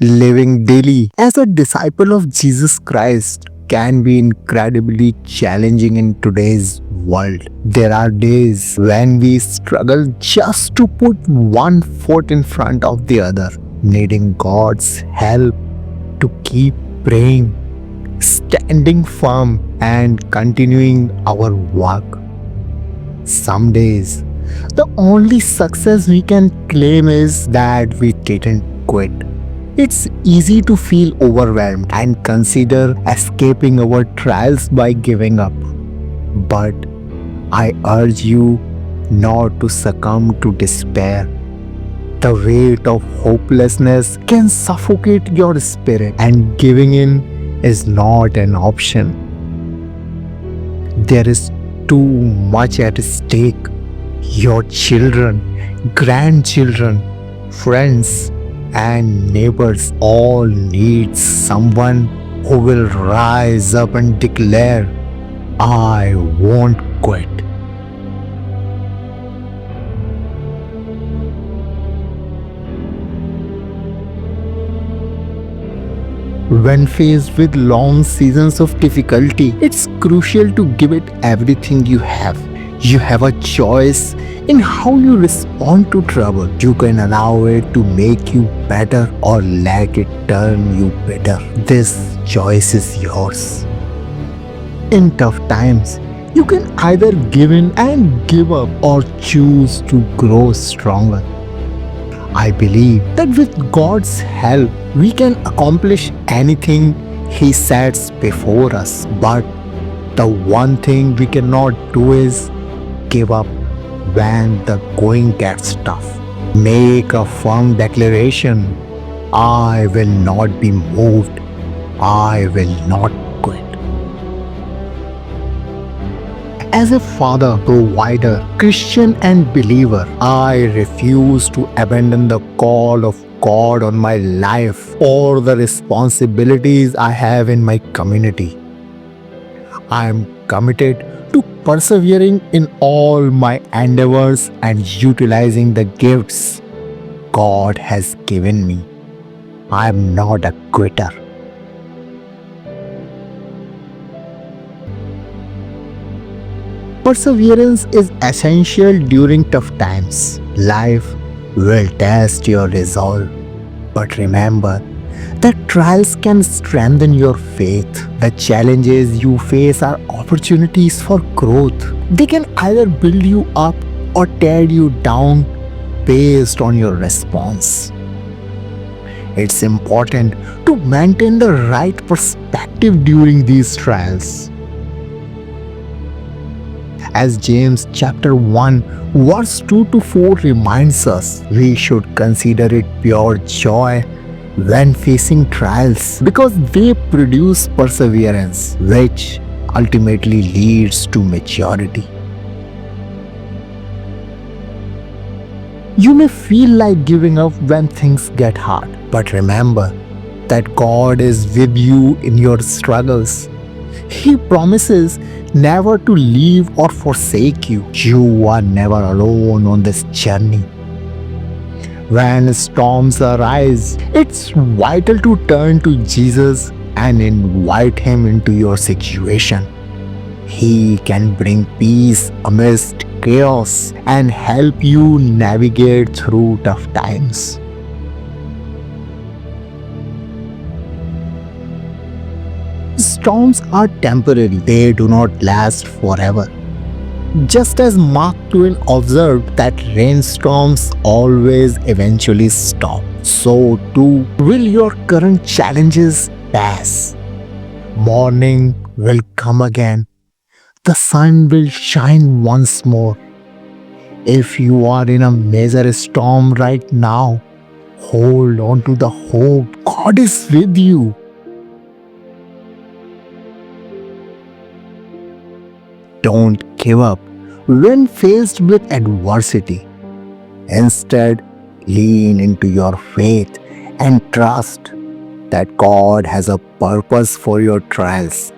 Living daily as a disciple of Jesus Christ can be incredibly challenging in today's world. There are days when we struggle just to put one foot in front of the other, needing God's help to keep praying, standing firm, and continuing our work. Some days, the only success we can claim is that we didn't quit. It's easy to feel overwhelmed and consider escaping our trials by giving up. But I urge you not to succumb to despair. The weight of hopelessness can suffocate your spirit, and giving in is not an option. There is too much at stake. Your children, grandchildren, friends, and neighbors all need someone who will rise up and declare, I won't quit. When faced with long seasons of difficulty, it's crucial to give it everything you have. You have a choice in how you respond to trouble. You can allow it to make you better or let it turn you bitter. This choice is yours. In tough times, you can either give in and give up or choose to grow stronger. I believe that with God's help, we can accomplish anything He sets before us. But the one thing we cannot do is give up when the going gets tough. Make a firm declaration. I will not be moved. I will not quit. As a father, provider, Christian, and believer, I refuse to abandon the call of God on my life or the responsibilities I have in my community. I am committed to persevering in all my endeavors and utilizing the gifts God has given me. I am not a quitter. Perseverance is essential during tough times. Life will test your resolve. But remember that trials can strengthen your faith. The challenges you face are opportunities for growth. They can either build you up or tear you down based on your response. It's important to maintain the right perspective during these trials. As James chapter 1 verse 2 to 4 reminds us, we should consider it pure joy when facing trials because they produce perseverance, which ultimately leads to maturity. You may feel like giving up when things get hard, but remember that God is with you in your struggles. He promises never to leave or forsake you. You are never alone on this journey. When storms arise, it's vital to turn to Jesus and invite Him into your situation. He can bring peace amidst chaos and help you navigate through tough times. Storms are temporary, they do not last forever. Just as Mark Twain observed that rainstorms always eventually stop, so too will your current challenges pass. Morning will come again. The sun will shine once more. If you are in a major storm right now, hold on to the hope. God is with you. Don't give up when faced with adversity. Instead, lean into your faith and trust that God has a purpose for your trials.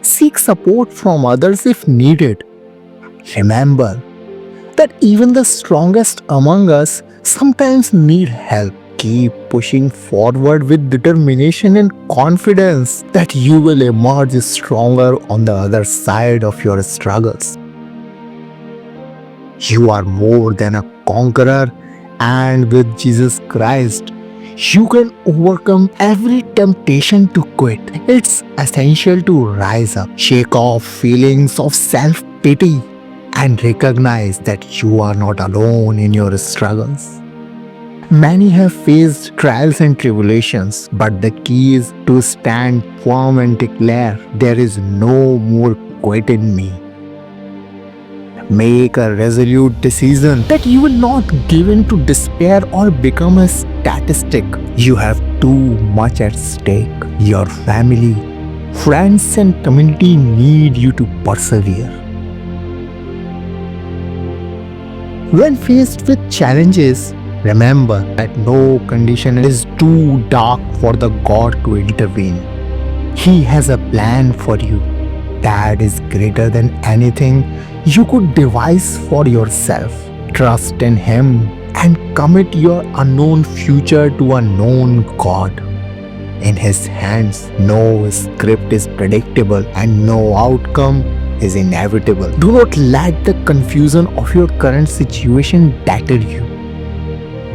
Seek support from others if needed. Remember that even the strongest among us sometimes need help. Keep pushing forward with determination and confidence that you will emerge stronger on the other side of your struggles. You are more than a conqueror, and with Jesus Christ, you can overcome every temptation to quit. It's essential to rise up, shake off feelings of self pity, and recognize that you are not alone in your struggles. Many have faced trials and tribulations, but the key is to stand firm and declare, "There is no more quit in me." Make a resolute decision that you will not give in to despair or become a statistic. You have too much at stake. Your family, friends, and community need you to persevere. When faced with challenges, remember that no condition is too dark for the God to intervene. He has a plan for you that is greater than anything you could devise for yourself. Trust in Him and commit your unknown future to a known God. In His hands, no script is predictable and no outcome is inevitable. Do not let the confusion of your current situation deter you.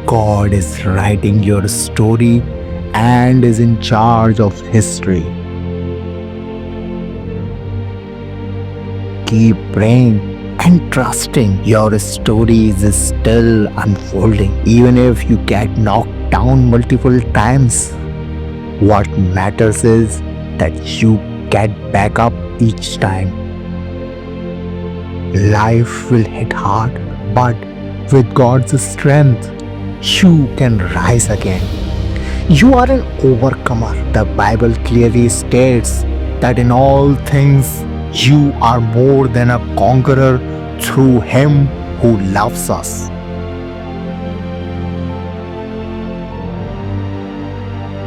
God is writing your story and is in charge of history. Keep praying and trusting. Your story is still unfolding. Even if you get knocked down multiple times, what matters is that you get back up each time. Life will hit hard, but with God's strength, you can rise again. You are an overcomer. The Bible clearly states that in all things you are more than a conqueror through Him who loves us.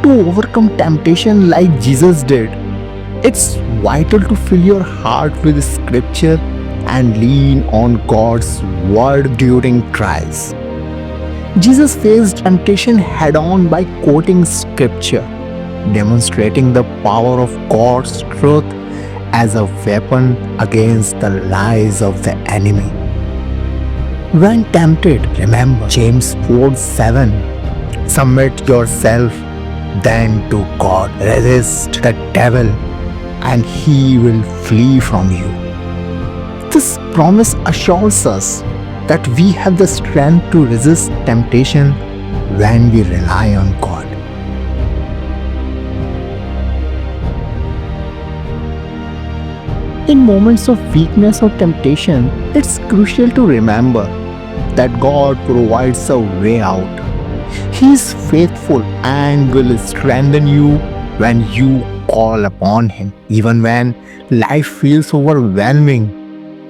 To overcome temptation like Jesus did, it's vital to fill your heart with Scripture and lean on God's Word during trials. Jesus faced temptation head on by quoting Scripture, demonstrating the power of God's truth as a weapon against the lies of the enemy. When tempted, remember James 4:7. Submit yourself then to God. Resist the devil and he will flee from you. This promise assures us that we have the strength to resist temptation when we rely on God. In moments of weakness or temptation, it's crucial to remember that God provides a way out. He is faithful and will strengthen you when you call upon Him. Even when life feels overwhelming,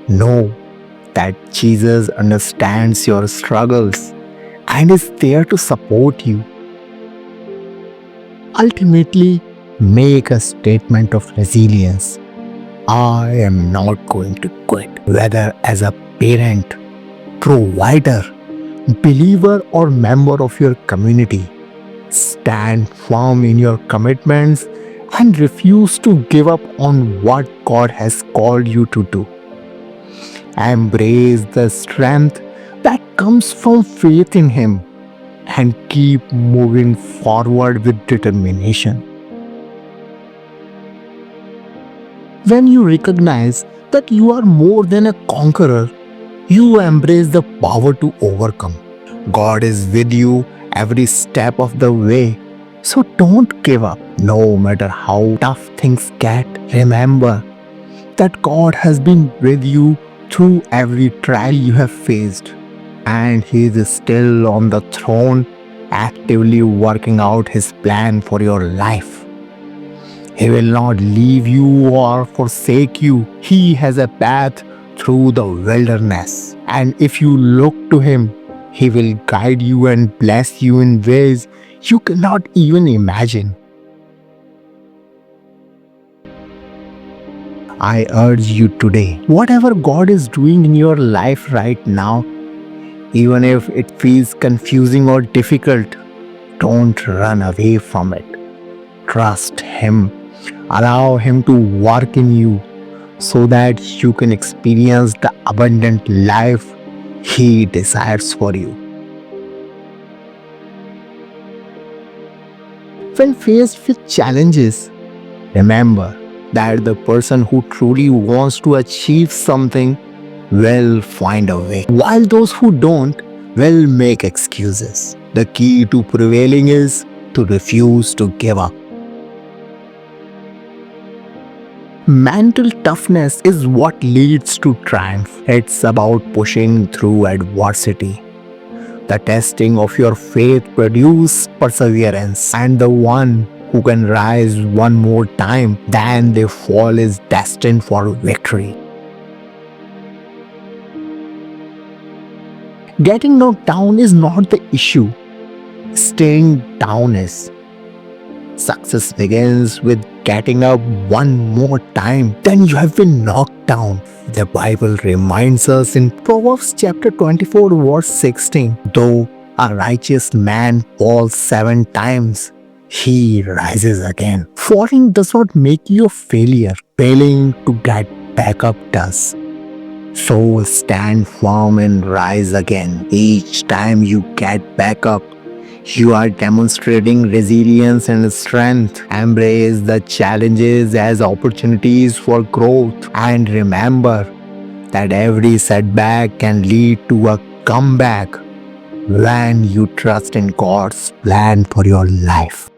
know that Jesus understands your struggles and is there to support you. Ultimately, make a statement of resilience. I am not going to quit. Whether as a parent, provider, believer, or member of your community, stand firm in your commitments and refuse to give up on what God has called you to do. Embrace the strength that comes from faith in Him and keep moving forward with determination. When you recognize that you are more than a conqueror, you embrace the power to overcome. God is with you every step of the way, so don't give up. No matter how tough things get, remember that God has been with you through every trial you have faced, and He is still on the throne, actively working out His plan for your life. He will not leave you or forsake you. He has a path through the wilderness, and if you look to Him, He will guide you and bless you in ways you cannot even imagine. I urge you today, whatever God is doing in your life right now, even if it feels confusing or difficult, Don't run away from it. Trust Him. Allow Him to work in you so that you can experience the abundant life He desires for you. When faced with challenges, remember that the person who truly wants to achieve something will find a way, while those who don't will make excuses. The key to prevailing is to refuse to give up. Mental toughness is what leads to triumph. It's about pushing through adversity. The testing of your faith produces perseverance, and the one who can rise one more time than they fall is destined for victory. Getting knocked down is not the issue. Staying down is. Success begins with getting up one more time. Then you have been knocked down. The Bible reminds us in Proverbs chapter 24 verse 16, though a righteous man falls 7 times, he rises again. Falling does not make you a failure. Failing to get back up does. So stand firm and rise again. Each time you get back up, you are demonstrating resilience and strength. Embrace the challenges as opportunities for growth, and remember that every setback can lead to a comeback when you trust in God's plan for your life.